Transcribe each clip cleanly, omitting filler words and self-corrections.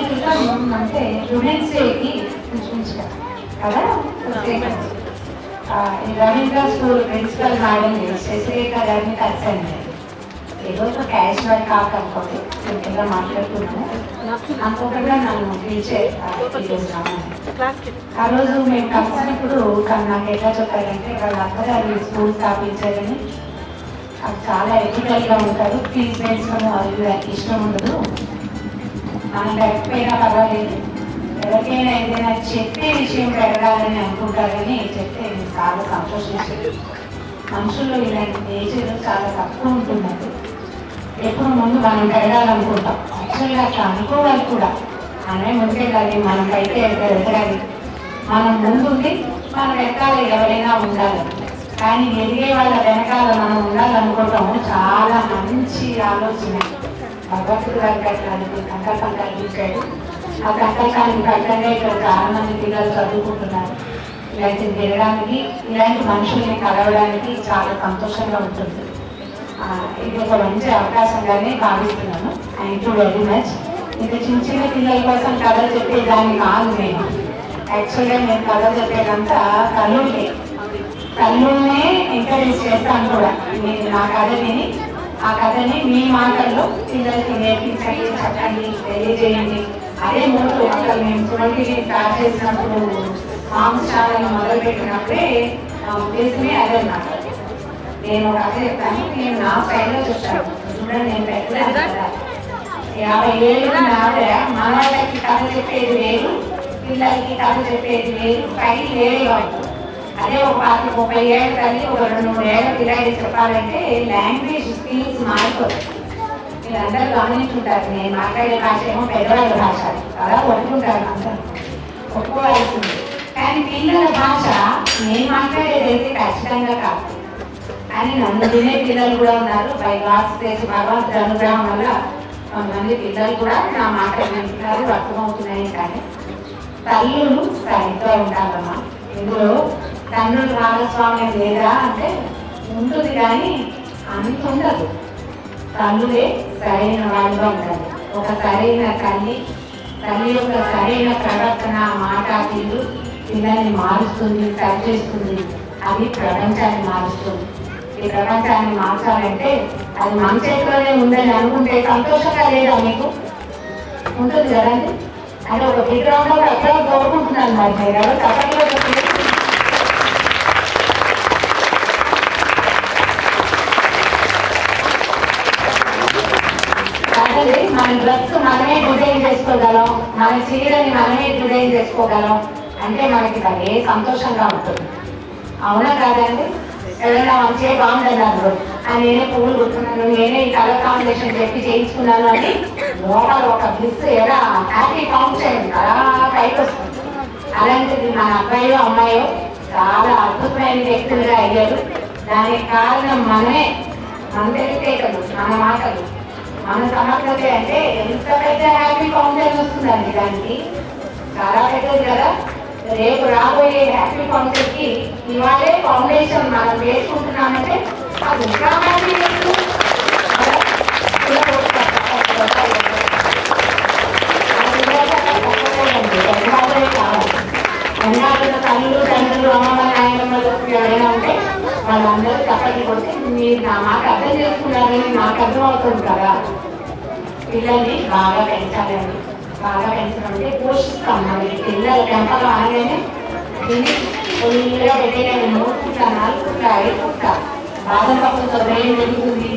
అంటే ఉమెన్స్ డేకి కదా Ravindra school principal madam Sasirekha గారిని కలిసాను. ఈరోజు క్యాజువల్ టాక్ అనుకోండి, సింపుల్గా మాట్లాడుతున్నాము. అనుకోకుండా నన్ను పిలిచే ఆ రోజు మేము కలిసినప్పుడు నాకు ఎట్లా చెప్పారంటే వాళ్ళ అత్తగారు స్కూల్ స్థాపించారని, అది చాలా ఎథికల్గా ఉంటారు, ఫీజు పెంచడం అది ఇష్టం ఉండదు, మనం పెట్టకపోయినా పర్వాలేదు, ఎవరికైనా ఏదైనా చెప్పే విషయం పెరగాలని అనుకుంటారని చెప్తే నేను చాలా సంతోషించాను. మనుషుల్లో ఇలాంటి నేచర్ చాలా తక్కువ ఉంటున్నది. ఎప్పుడు ముందు మనం పెరగాలనుకుంటాం, యాక్చువల్గా అట్లా అనుకోవాలి కూడా. మనమే ముందుకెళ్ళాలి, మనం పైకి ఎదగాలి, మనం ముందుండి మన వెనకాల ఎవరైనా ఉండాలి. కానీ ఎదిగే వాళ్ళ వెనకాల మనం ఉండాలనుకోవటం చాలా మంచి ఆలోచన. భగవంతుడు గారు కట్టాలి, సంకల్పం కలిగించాడు. ఆ సంకల్పాన్ని కట్టంగా ఇక్కడ చాలా మంది పిల్లలు చదువుకుంటున్నారు. ఇలాంటివి తిరగడానికి, ఇలాంటి మనుషుల్ని కలవడానికి చాలా సంతోషంగా ఉంటుంది. ఇది ఒక మంచి అవకాశంగానే భావిస్తున్నాను. Thank you very much. ఇంకా చిన్న చిన్న పిల్లల కోసం కథ చెప్పేదాన్ని కాదు నేను. యాక్చువల్గా నేను కథ చెప్పేదంతా తల్లుల్నే ఎంకరేజ్ చేస్తాను కూడా. నేను నా కథ విని ఆ కథని మీ మాటల్లో పిల్లలకి నేర్పించండి, చెప్పండి, తెలియజేయండి. అదే మూడు అసలు మేము చూడండి స్టార్ట్ చేసినప్పుడు మాంసాలను మొదలుపెట్టినప్పుడే నా ఉద్దేశమే అదే మాట. నేను కథ చెప్తాను, నేను నా స్థాయిలో చెప్తాను. చూడండి, నేను పెట్టలేదు కదా, 50 ఏళ్ళు ఆవిడ మనవాళ్ళకి కథ చెప్పేది వేరు, పిల్లలకి కథ చెప్పేది వేరు, స్టైల్ వేరే కాదు. అదే ఒక 30 ఏళ్ళ తల్లి ఒక 2-3 ఏళ్ళ పిల్లలకి చెప్పాలంటే లాంగ్వేజ్ స్కిల్స్ మారిపోతాయి. వీళ్ళందరూ గమనించుంటారు. నేను మాట్లాడే భాష ఏమో పెద్దవాళ్ళ భాష, అలా ఒప్పుకుంటారు, అందరూ ఒప్పుకోవాల్సింది. కానీ పిల్లల భాష నేను మాట్లాడేదైతే ఖచ్చితంగా కాదు అని నన్ను తినే పిల్లలు కూడా ఉన్నారు. బై గాడ్స్ గ్రేస్, భగవంతుడి అనుగ్రహం వల్ల కొంతమంది పిల్లలు కూడా నా మాట వింటున్నారు, అర్థమవుతున్నాయి. కానీ తల్లులు సరిగ్గా ఉండాలమ్మా. ఇందులో తండ్రుల భాగస్వామ్యం లేదా అంటే ఉంటుంది, కానీ అంత ఉండదు. తల్లులే సరైన వాళ్ళుగా ఉండాలి. ఒక సరైన తల్లి యొక్క సరైన ప్రవర్తన, మాట, తీరు పిల్లల్ని మారుస్తుంది, సరిచేస్తుంది. అది ప్రపంచాన్ని మారుస్తుంది. ఈ ప్రపంచాన్ని మార్చాలంటే అది మన చేతిలోనే ఉందని అనుకుంటే సంతోషంగా లేదా మీకు? ఉంటుంది కదండి. అంటే ఒక విగ్రహంలో ఎక్కడ కోరుకుంటున్నాను మరి మీరు ఎవరు తప్పట్లో మన డ్రెస్ మనమే డిజైన్ చేసుకోగలం, మన చీరని మనమే డిజైన్ చేసుకోగలం అంటే మనకి అదే సంతోషంగా ఉంటుంది. అవునా కాదండి? ఎవరైనా మంచిగా బాగుందన్నారు, నేనే పువ్వులు కుట్టుకున్నాను, నేనే ఈ కలర్ కాంబినేషన్ చెప్పి చేయించుకున్నాను అని లోపల ఒక బ్లిస్ ఎలా హ్యాపీ కౌంట్ చేయండి, అలా పైకి వస్తుంది. అలాంటిది మన అబ్బాయో అమ్మాయో చాలా అద్భుతమైన వ్యక్తులుగా అయ్యారు. దానికి కారణం మనమే, మన తెలివితేటలు, మన మాటలు, మన సమర్థత. అంటే ఎంత పెద్ద హ్యాపీ ఫౌండేషన్ వస్తుందండి దానికి, చాలా పెద్దది కదా. రేపు రాబోయే హ్యాపీ ఫౌండేషన్ కి ఇవాళే ఫౌండేషన్ మనం వేసుకుంటున్నామంటే అది ఇంకా హ్యాపీ. తల్లులు, తండ్రులు, అమ్మమ్మ, నాయనమ్మలు ఎవరైనా ఉంటే వాళ్ళందరూ చప్పట్లు కొట్టి మీరు నా మాట అర్థం చేసుకున్నారని నాకు అర్థం అవుతుంది కదా. పిల్లల్ని బాగా పెంచాలండి. బాగా పెంచాలంటే పోషిస్తాం. మరి పిల్లల పెంపకం అనగానే దీన్ని ఫుల్గా పెట్టే మూడుకుంటా, 4 బాదం పప్పులతో బ్రెయిన్ పెరుగుతుంది,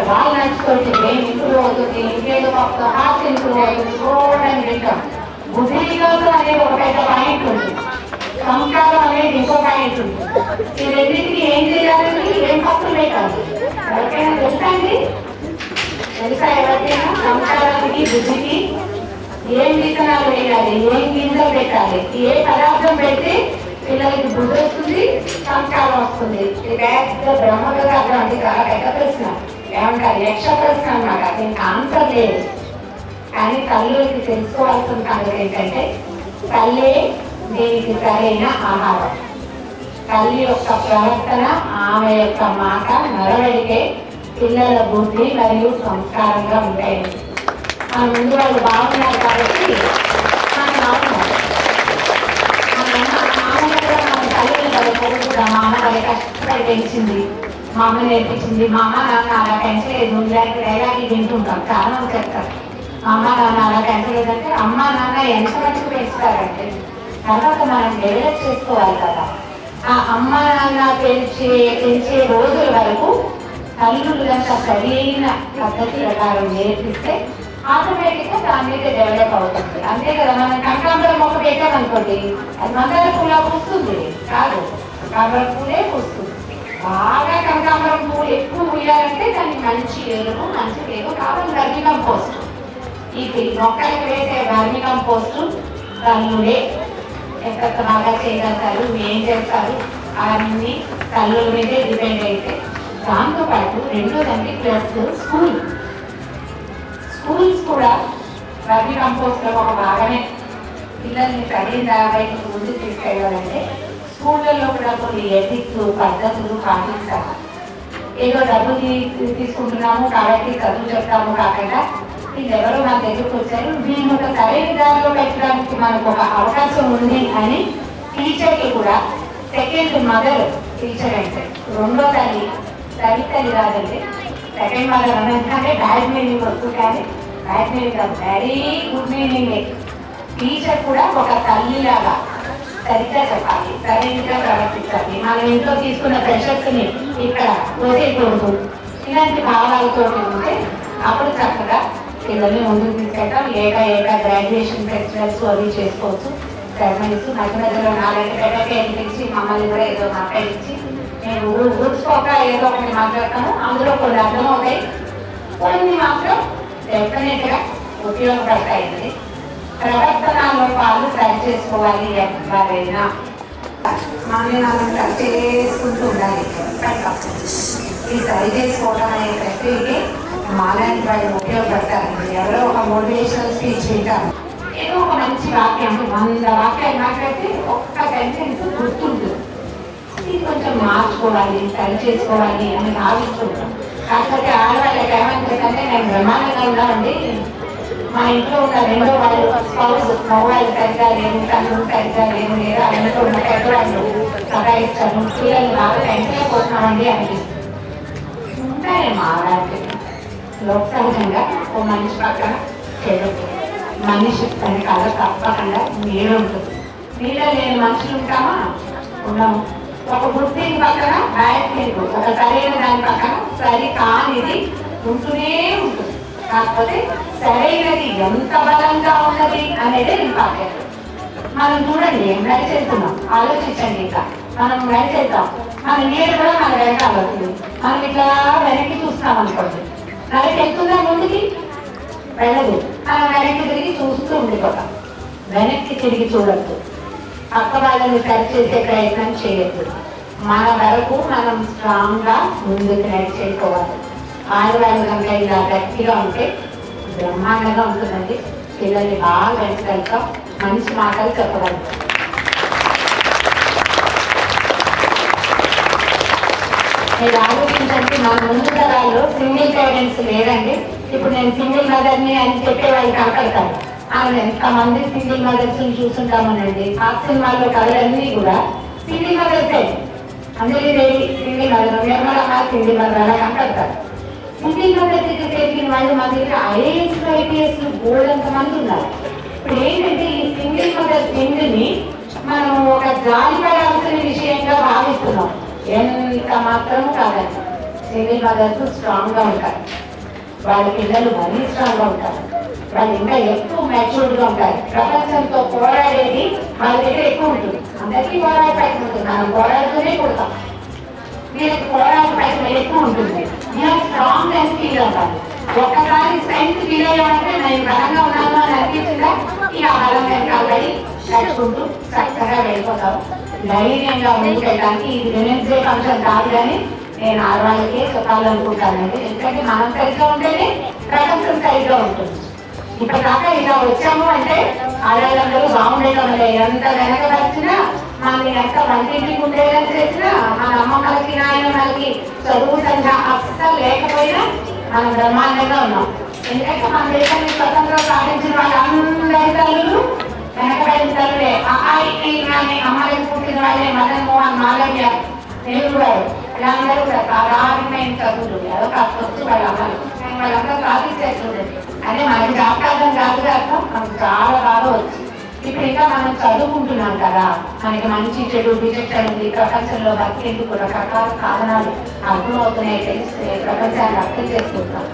వాళ్ళు నడుచుకోవచ్చు, బ్రెయిన్ ఇంప్రూవ్ అవుతుంది, ఇంకేదో పప్పుతో హార్ట్ ఇంప్రూవ్ అవుతుంది, చూడడానికి తింటాం. బుద్ధి వికాసం అనేది ఒక పెద్ద పాయింట్ ఉంది, సంస్కారం అనేది ఇంకో పాయింట్ ఉంది. ఈ రెండింటికి ఏం చేయాలండి? ఏం పప్పులు పెట్టాలి? ఎవరికైనా తెలుసండి? తెలుసా ఎవరికైనా? సంస్కారానికి, బుద్ధికి ఏం విత్తనాలు వేయాలి, ఏం గింజలు పెట్టాలి, ఏ పదార్థం పెడితే పిల్లలకి బుద్ధి వస్తుంది, సంస్కారం వస్తుంది. బ్రహ్మగా అటువంటి చాలా పెద్ద ప్రశ్న, ఏమంటారు యక్ష ప్రశ్న అన్నమాట. దీనికి ఆన్సర్ లేదు. కానీ తల్లులకి తెలుసుకోవాల్సిన సంగతి ఏంటంటే తల్లే దీనికి సరైన ఆహారం. తల్లి యొక్క ప్రవర్తన, ఆమె యొక్క మాట, నడవడికే పిల్లల బుద్ధి మరియు సంస్కారంగా ఉంటాయి. మన ముందు వాళ్ళు బాగున్నారు కాబట్టి మనం బాగున్నాం. మన తల్లిని కూడా మా అమ్మ వాళ్ళ కష్టపడి పెంచింది, మా అమ్మ నేర్పించింది. మా అమ్మ నాన్న అలా పెంచలేదు, ఇలాంటి డైలాగ్ వింటుంటాం చాలా మంది చెప్తారు. మా అమ్మ నాన్న అలా పెంచలేదంటే అమ్మ నాన్న ఎంత మటుకు పెంచుతారంటే తర్వాత మనం డెవలప్ చేసుకోవాలి కదా. ఆ అమ్మ నాన్న పెంచే రోజుల వరకు తల్లులు కనుక సరైన పద్ధతి ప్రకారం నేర్పిస్తే ఆటోమేటిక్గా దాని మీద డెవలప్ అవుతుంది. అంతే కదా. మనం కనకాంబరం మొక్క పెట్టామనుకోండి, అది మందార పూల పూస్తుంది కాదు, కనకాంబరం పూలే పూస్తుంది. బాగా కనకాంబరం పూలు ఎక్కువ పూయాలంటే దానికి మంచి ఎరువు మంచి పేరు కావాలి. వర్మి కంపోస్ట్, ఈ మొక్కలకు వేసే వర్మి కంపోస్ట్ తల్లులే ఎంత బాగా చేయగలుగుతారు, ఏం చేస్తారు అన్ని తల్లుల మీదే డిపెండ్ అయితే. దాంతోపాటు రెండోదండి ప్లస్ స్కూల్స్ కూడా వర్మి కంపోస్ట్ లో ఒక భాగమే. పిల్లల్ని చదివిన వైపు ముందు తీసుకెళ్ళాలంటే స్కూళ్ళల్లో కూడా కొన్ని ఎథిక్స్ పద్ధతులు పాటించాలి. ఏదో డబ్బులు తీసుకుంటున్నాము కాబట్టి చదువు చెప్తాము కాకుండా వీళ్ళెవరో మన దగ్గరకు వచ్చారు, వీళ్ళు ఒక సరైన దారిలో పెట్టడానికి మనకు ఒక అవకాశం ఉంది అని టీచర్కి కూడా సెకండ్ మదర్ టీచర్ అంటే రెండో తల్లి తల్లి కాదండి. సెకండ్ మదర్ అంటే బ్యాడ్ మీనింగ్ వస్తుంది, కానీ బ్యాడ్ మీనింగ్ కాదు, వెరీ గుడ్ మీనింగ్. టీచర్ కూడా ఒక తల్లిలాగా సరిగ్గా చెప్పాలి, సరిగ్గా ప్రవర్తించాలి. మనం ఇంట్లో తీసుకున్న ప్రెషర్స్ ని ఇక్కడ వదిలేకూడదు. ఇలాంటి భావాలతో ఉంటే అప్పుడు చక్కగా పిల్లల్ని ముందుకు తీసుకెళ్తాం. ఏక గ్రాడ్యుయేషన్ ఫెస్టివల్స్ అవి చేసుకోవచ్చు. సెరమనీస్ మధ్య మధ్యలో 4 గంటలకి పిలిచి మమ్మల్ని కూడా ఏదో మాట్లాడించి మేము ఊడ్చుకోక ఏదో ఒకటి మాట్లాడతాము. అందులో కొన్ని అర్థమవుతాయి, కొన్ని మాత్రం డెఫినెట్ గా ఉపయోగపడతాయండి. ప్రవర్తనలో వాళ్ళు సరి చేసుకోవాలి. ఎవరైనా మనల్ని మనం సరి చేసుకుంటూ ఉండాలి. ఈ సరి చేసుకోవడం అనే ప్రక్రియకి మాలాంటి వాళ్ళు ఉపయోగపడతారండి. ఎవరో ఒక మోటివేషనల్ స్పీచ్ వింటారు, ఏదో ఒక మంచి వాక్యం 100 వాక్యాలు మాట్లాడితే ఒక్క సెంటెన్స్ గుర్తుంటుంది. ఇది కొంచెం మార్చుకోవాలి, సరి చేసుకోవాలి అని భావిస్తుంటాం. కాకపోతే ఆడవాళ్ళకి ఏమంటారంటే నేను బ్రహ్మాండంగా ఉన్నామండి, మా ఇంట్లో ఉన్న రెండో వాళ్ళు స్పౌస్ మగవాళ్ళు సరిగ్గా లేరు, తల్లు సరిగ్గా లేరు, లేదా ఇంట్లో ఉన్న పెద్దవాళ్ళు సహాయిస్తాను, పిల్లలు బాగా పెంచలేకపోతున్నామండి అనిపిస్తుంది. ఉంటాయేమో అలాంటి లోకసహజంగా ఓ మనిషి పక్కన చెడు మనిషి తన కళ తప్పకుండా నీడ ఉంటుంది. నీడ లేని మనుషులు ఉంటామా? ఉన్నాము. ఒక బుద్ధి పక్కన బ్యాడ్ థింగ్, ఒక సరైన దాని పక్కన సరి కానిది ఉంటూనే ఉంటుంది. కాకపోతే సరైనది ఎంత బలంగా ఉన్నది అనేది ఇంపార్టెంట్. మనం చూడండి ఏం నడిచేస్తున్నాం, ఆలోచించండి. ఇంకా మనం నడిచేద్దాం, మన నీడ కూడా మన వెనకాల వస్తుంది. మనం ఇట్లా వెనక్కి చూస్తాం అనుకోండి, నడిచి వెళ్తుందా ముందుకి వెళ్ళదు. మనం వెనక్కి తిరిగి చూస్తూ ఉండిపోతాం. వెనక్కి తిరిగి చూడద్దు, పక్క వాళ్ళని సరి చేసే ప్రయత్నం చేయొద్దు. మన వరకు మనం స్ట్రాంగ్ గా ముందుకు నడిచేసుకోవాలి. ఆడవాళ్ళు కనుక ఇలా గట్టిగా ఉంటే బ్రహ్మాండంగా ఉంటుందండి. పిల్లల్ని బాగా పెంచగలుగుతాం, మంచి మాటలు చెప్పగలుగుతాం. మీరు ఆలోచించండి, మన ముందు తరాల్లో సింగిల్ పేరెంట్స్ లేదండి. ఇప్పుడు నేను సింగిల్ మదర్ని అని చెప్పే వాళ్ళు కనపడతాను. ఆమె ఎంతమంది సింగిల్ మదర్స్ చూస్తుంటామనండి. ఆ సినిమాల్లో కథలన్నీ కూడా సింగిల్ మదర్సే. అందరి single mother, Nirmalamma single mother అలా కనపడతారు. సింగిల్ మదర్ దగ్గర పెరిగిన వాళ్ళు మా దగ్గర ఐఏఎస్ ఐపీఎస్ బోర్డు మంది ఉన్నారు. ఇప్పుడు ఏంటంటే ఈ సింగిల్ మదర్ సింగిల్ని మనం ఒక జాలిపడాల్సిన విషయంగా భావిస్తున్నాం. ఎంత మాత్రము కాదండి. సింగిల్ మదర్స్ స్ట్రాంగ్ గా ఉంటారు, వాళ్ళ పిల్లలు మరీ స్ట్రాంగ్ గా ఉంటారు, వాళ్ళు ఇంకా ఎక్కువ మ్యాచ్యూర్డ్ గా ఉంటారు. ప్రపంచంతో పోరాడేది వాళ్ళ దగ్గర ఎక్కువ ఉంటుంది. అందరికీ పోరాడే ప్రయత్నం ఉంటుంది, మనం పోరాడుతూనే పుడతాం. వీళ్ళకి పోరాడే ప్రయత్నం ఎక్కువ ఉంటుంది. ఇలా స్ట్రాంగ్ అండ్ ఫీల్ అవుతారు. ఒక్కసారి స్ట్రెంత్ ఫీల్ అయ్యామంటే నేను బలంగా ఉన్నాను అని అనిపించిందా, ఇక బలం వెనకాలి నడుచుకుంటూ చక్కగా వెళ్ళిపోతాం. ధైర్యంగా ముందుకెళ్ళడానికి ఇది విమెన్స్ డే ఫంక్షన్ కాదు, కానీ నేను ఆడవాళ్ళకే చెప్పాలనుకుంటానండి. ఎందుకంటే మనం సరిగ్గా ఉంటేనే ప్రపంచం సరిగ్గా ఉంటుంది. ఇప్పటిదాకా ఇలా వచ్చాము అంటే ఆడవాళ్ళందరూ బాగుండేటం వల్ల ఎంత వెనకబడిచినా మనకి ఎంత వంటింటికి ఉండేదని చేసినా మన అమ్మమ్మలకి నాయనమ్మలకి చదువు సంఖ్య అస్సలు లేకపోయినా మనం బ్రహ్మాండంగా ఉన్నాం. ఎందుకంటే మన దేశాన్ని స్వతంత్రం సాధించిన వాళ్ళందరి తల్లులు వెనకబడిన తల్లులే. అమ్మాయికి పుట్టిన వాళ్ళే మదన్ మోహన్ మాలవ్య నెహ్రూ గారు వీళ్ళందరూ కూడా సాధారణమైన చదువులు ఏదో కాస్త వచ్చి వాళ్ళ అమ్మాయి వాళ్ళందరూ సాధించేస్తుంది. అదే మనకి జాతకాలం కాదు కాక మనకు చాలా బాగా వచ్చి ఇప్పుడు ఇంకా మనం చదువుకుంటున్నాం కదా, మనకి మంచి చెడు విచక్షణ ఉంది. ప్రపంచంలో బతికేందుకు రకరకాల సాధనాలు అర్థమవుతున్నాయి, తెలిస్తే ప్రపంచాన్ని అర్థం చేసుకుంటాం.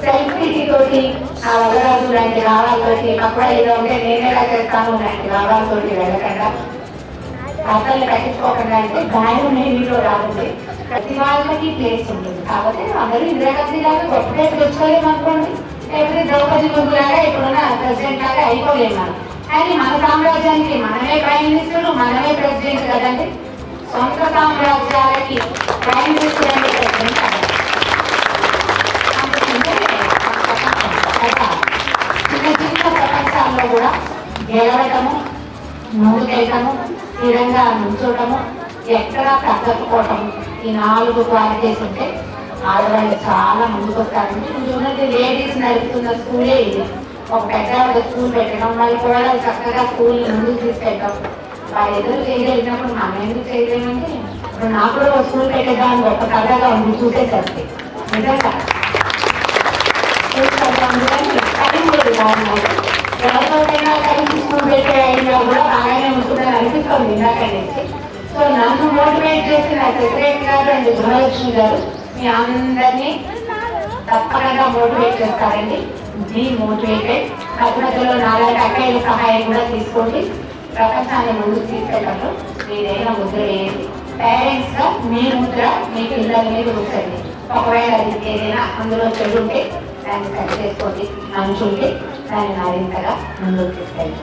సెల్ఫీ తోటి ఆ వదరాజు లాంటి భావాలతోటి అక్కడ ఏదో ఉంటే నేనేలా చేస్తాను లాంటి భావాలతోటి వెళ్ళకుండా అసలు పట్టించుకోకుండా అంటే గాయం నీలో రాదండి. ప్రతి వాళ్ళకి ప్లేస్ ఉంటుంది కాబట్టి అందరూ ఇందిరాగాంధీ లాగా గొప్ప ప్లేస్ తెచ్చుకోలేము అనుకోండి, లేకపోతే ద్రౌపది ముగ్గు లాగా ఇప్పుడున్న ప్రెసిడెంట్ లాగా అయిపోలేము మనం. కానీ మన సామ్రాజ్యానికి మనమే ప్రైమ్ మినిస్టర్, మనమే ప్రెసిడెంట్ కదండి. సొంత సామ్రాజ్యాలకి ప్రైమ్ మినిస్టర్ అంటే ప్రెసిడెంట్ కదా. చిన్న చిన్న ప్రపంచాల్లో కూడా గెలవటము, ముందుకెళ్ళటము, స్థిరంగా నుంచోటము, ఎక్కడా తగ్గకపోవటము, ఈ 4 క్వాలిటీస్ ఉంటే ఆడవాళ్ళు చాలా ముందుకు వస్తారండి. చూడండి, లేడీస్ నడుపుతున్న స్కూలే ఇది. ఒక పెద్ద స్కూల్ పెట్టడం, వాళ్ళు కూడా చక్కగా స్కూల్ ముందుకు తీసుకెళ్ళటం. వాళ్ళు ఎదురు చేయగలిగినప్పుడు మనం ఎందుకు చేయలేమంటే ఇప్పుడు నాకు కూడా ఒక స్కూల్ పెట్టేదాన్ని ఒక కథగా ఉంది చూసేసరికి. నిజంగా ఎవరితోటైనా కలిసి స్కూల్ పెట్టే అయినా కూడా బాగానే ఉంటుందని అనిపిస్తుంది ఇందాక నుంచి. సో నన్ను మోటివేట్ చేసిన సెక్రటరీ గారు అండ్ గృహలక్ష్మి గారు మీ అందరినీ తప్పకుండా మోటివేట్ చేస్తారండి. Be motivated. మధ్యలో నాలాంటి అక్కయ్యల సహాయం కూడా తీసుకోండి. ప్రపంచాన్ని ముందుకు తీసుకెళ్ళటంలో మీదైనా ముద్ర వేయండి. పేరెంట్స్ గా మీ ముద్ర మీ పిల్లల మీద ఉంచండి. ఒకవేళ అది ఏదైనా అందులో చెడు ఉంటే దాన్ని సరి చేసుకోండి, మంచి ఉంటే దాన్ని మరింతగా ముందుకు తీసుకెళ్ళండి.